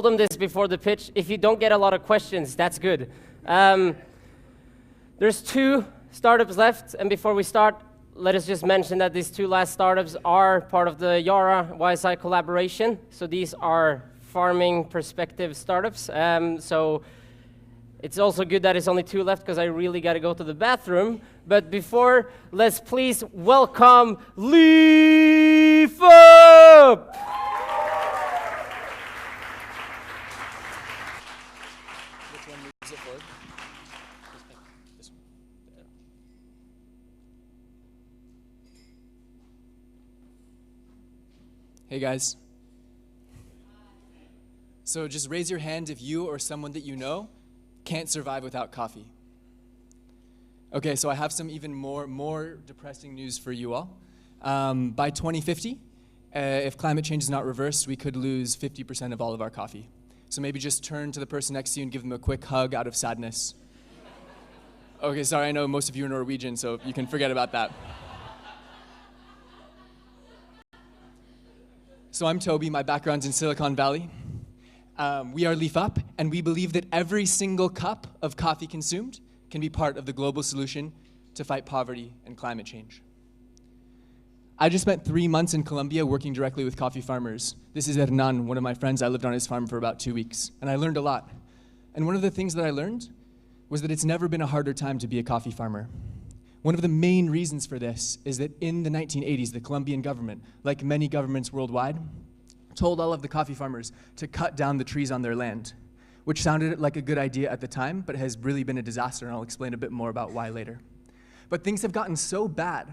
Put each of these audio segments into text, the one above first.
them this before the pitch. If you don't get a lot of questions, that's good. There's 2 startups left, and before we start, let us just mention that these 2 last startups are part of the Yara YSI collaboration. So these are farming perspective startups. So it's also good that it's only 2 left because I really got to go to the bathroom. But before, let's please welcome LeafUp! Hey guys. So just raise your hand if you or someone that you know can't survive without coffee. Okay, so I have some even more depressing news for you all. By 2050, if climate change is not reversed, we could lose 50% of all of our coffee. So maybe just turn to the person next to you and give them a quick hug out of sadness. Okay, sorry, I know most of you are Norwegian, so you can forget about that. So I'm Toby, my background's in Silicon Valley. We are LeafUp, and we believe that every single cup of coffee consumed can be part of the global solution to fight poverty and climate change. I just spent 3 months in Colombia working directly with coffee farmers. This is Hernan, one of my friends. I lived on his farm for about 2 weeks, and I learned a lot. And one of the things that I learned was that it's never been a harder time to be a coffee farmer. One of the main reasons for this is that in the 1980s, the Colombian government, like many governments worldwide, told all of the coffee farmers to cut down the trees on their land, which sounded like a good idea at the time, but has really been a disaster, and I'll explain a bit more about why later. But things have gotten so bad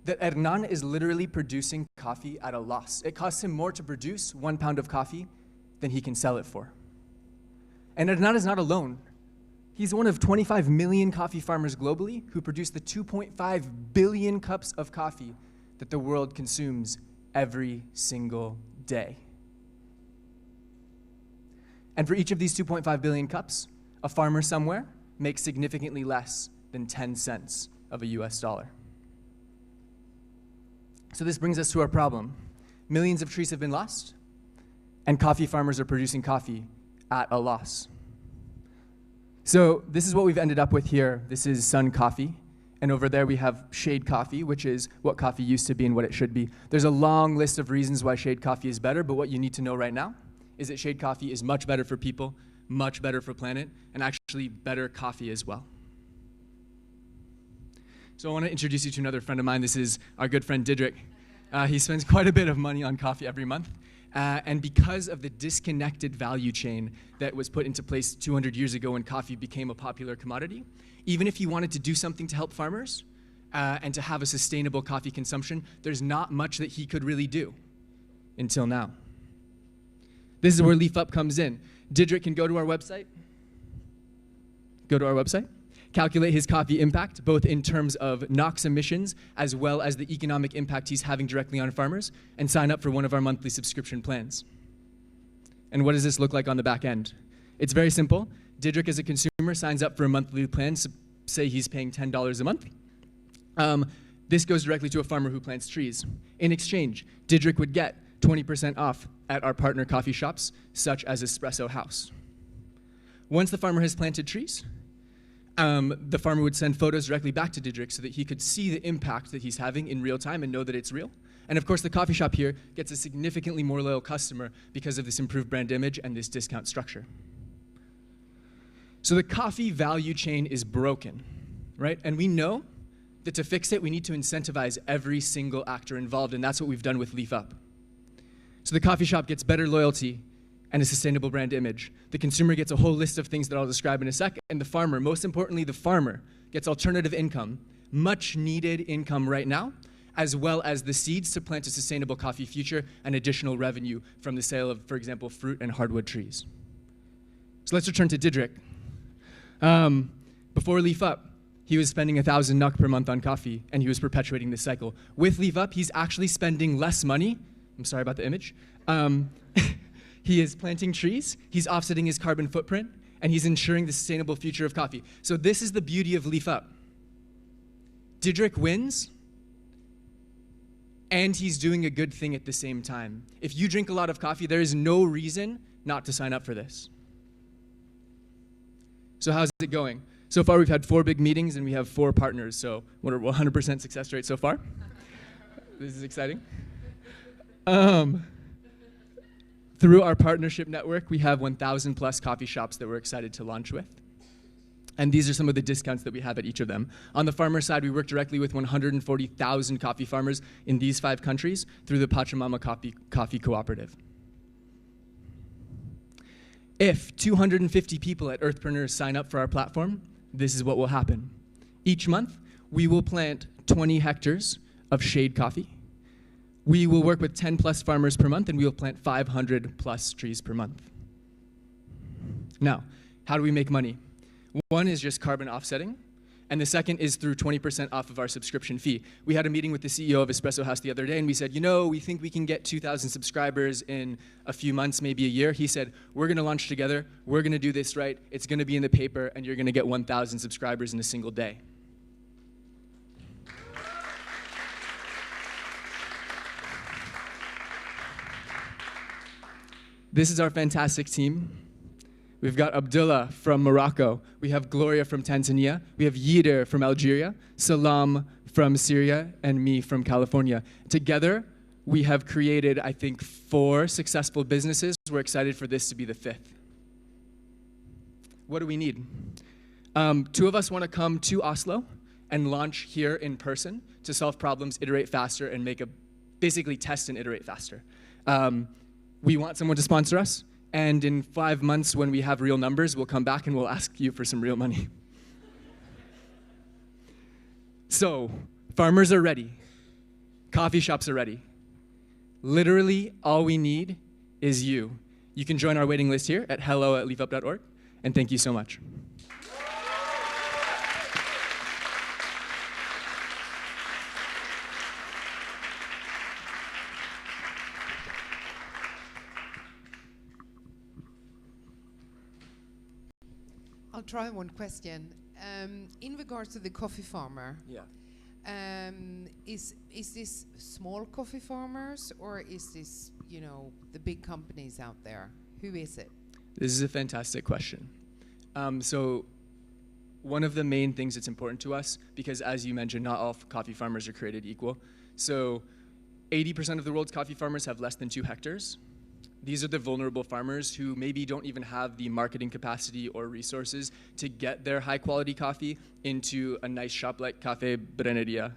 that Hernan is literally producing coffee at a loss. It costs him more to produce 1 pound of coffee than he can sell it for. And Hernan is not alone. He's one of 25 million coffee farmers globally who produce the 2.5 billion cups of coffee that the world consumes every single day. And for each of these 2.5 billion cups, a farmer somewhere makes significantly less than 10 cents of a US dollar. So this brings us to our problem. Millions of trees have been lost, and coffee farmers are producing coffee at a loss. So this is what we've ended up with here. This is Sun Coffee. And over there we have Shade Coffee, which is what coffee used to be and what it should be. There's a long list of reasons why Shade Coffee is better, but what you need to know right now is that Shade Coffee is much better for people, much better for planet, and actually better coffee as well. So I want to introduce you to another friend of mine. This is our good friend Didrik. He spends quite a bit of money on coffee every month. And because of the disconnected value chain that was put into place 200 years ago when coffee became a popular commodity, even if he wanted to do something to help farmers and to have a sustainable coffee consumption, there's not much that he could really do until now. This is where LeafUp comes in. Didrik can go to our website, calculate his coffee impact, both in terms of NOx emissions, as well as the economic impact he's having directly on farmers, and sign up for one of our monthly subscription plans. And what does this look like on the back end? It's very simple. Didrik, as a consumer, signs up for a monthly plan, so say he's paying $10 a month. This goes directly to a farmer who plants trees. In exchange, Didrik would get 20% off at our partner coffee shops, such as Espresso House. Once the farmer has planted trees, the farmer would send photos directly back to Didrik so that he could see the impact that he's having in real time and know that it's real. And of course, the coffee shop here gets a significantly more loyal customer because of this improved brand image and this discount structure. So the coffee value chain is broken, right? And we know that to fix it, we need to incentivize every single actor involved, and that's what we've done with LeafUp. So the coffee shop gets better loyalty and a sustainable brand image. The consumer gets a whole list of things that I'll describe in a sec, and the farmer, most importantly, the farmer gets alternative income, much needed income right now, as well as the seeds to plant a sustainable coffee future and additional revenue from the sale of, for example, fruit and hardwood trees. So let's return to Didrik. Before LeafUp, he was spending 1,000 NOK per month on coffee, and he was perpetuating this cycle. With LeafUp, he's actually spending less money. I'm sorry about the image. He is planting trees, he's offsetting his carbon footprint, and he's ensuring the sustainable future of coffee. So this is the beauty of LeafUp. Didrik wins, and he's doing a good thing at the same time. If you drink a lot of coffee, there is no reason not to sign up for this. So how's it going? So far, we've had 4 big meetings, and we have 4 partners, so we're 100% success rate so far. This is exciting. Through our partnership network, we have 1,000 plus coffee shops that we're excited to launch with. And these are some of the discounts that we have at each of them. On the farmer side, we work directly with 140,000 coffee farmers in these 5 countries through the Pachamama Coffee Cooperative. If 250 people at Earthpreneurs sign up for our platform, this is what will happen. Each month, we will plant 20 hectares of shade coffee. We will work with 10 plus farmers per month, and we will plant 500 plus trees per month. Now, how do we make money? One is just carbon offsetting, and the second is through 20% off of our subscription fee. We had a meeting with the CEO of Espresso House the other day, and we said, we think we can get 2,000 subscribers in a few months, maybe a year. He said, we're going to launch together, we're going to do this right, it's going to be in the paper, and you're going to get 1,000 subscribers in a single day. This is our fantastic team. We've got Abdullah from Morocco. We have Gloria from Tanzania. We have Yider from Algeria, Salam from Syria, and me from California. Together, we have created, I think, 4 successful businesses. We're excited for this to be the 5th. What do we need? 2 of us want to come to Oslo and launch here in person to solve problems, iterate faster, and basically test and iterate faster. We want someone to sponsor us, and in 5 months when we have real numbers, we'll come back and we'll ask you for some real money. So, farmers are ready. Coffee shops are ready. Literally, all we need is you. You can join our waiting list here at hello@leafup.org, and thank you so much. I'll try one question. In regards to the coffee farmer, is this small coffee farmers, or is this, the big companies out there? Who is it? This is a fantastic question. So one of the main things that's important to us, because as you mentioned, not all coffee farmers are created equal. So 80% of the world's coffee farmers have less than 2 hectares. These are the vulnerable farmers who maybe don't even have the marketing capacity or resources to get their high quality coffee into a nice shop like Café Breneria.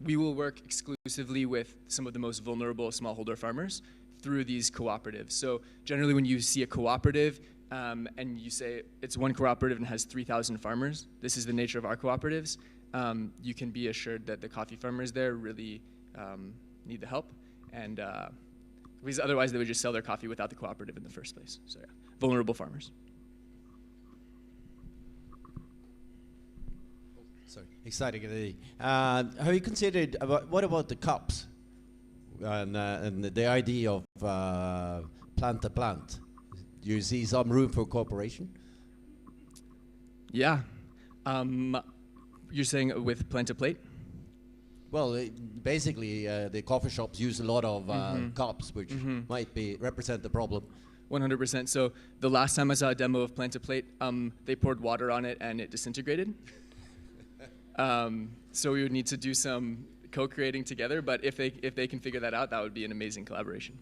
We will work exclusively with some of the most vulnerable smallholder farmers through these cooperatives. So generally when you see a cooperative and you say it's one cooperative and has 3,000 farmers, this is the nature of our cooperatives, you can be assured that the coffee farmers there really need the help. And because otherwise they would just sell their coffee without the cooperative in the first place. So yeah, vulnerable farmers. Sorry, exciting. Have you considered, what about the cups and the idea of plant to plant? Do you see some room for cooperation? Yeah. You're saying with plant to plate? Well, basically, the coffee shops use a lot of cups, which might represent the problem. 100%. So the last time I saw a demo of plant to plate, they poured water on it and it disintegrated. So we would need to do some co-creating together. But if they can figure that out, that would be an amazing collaboration.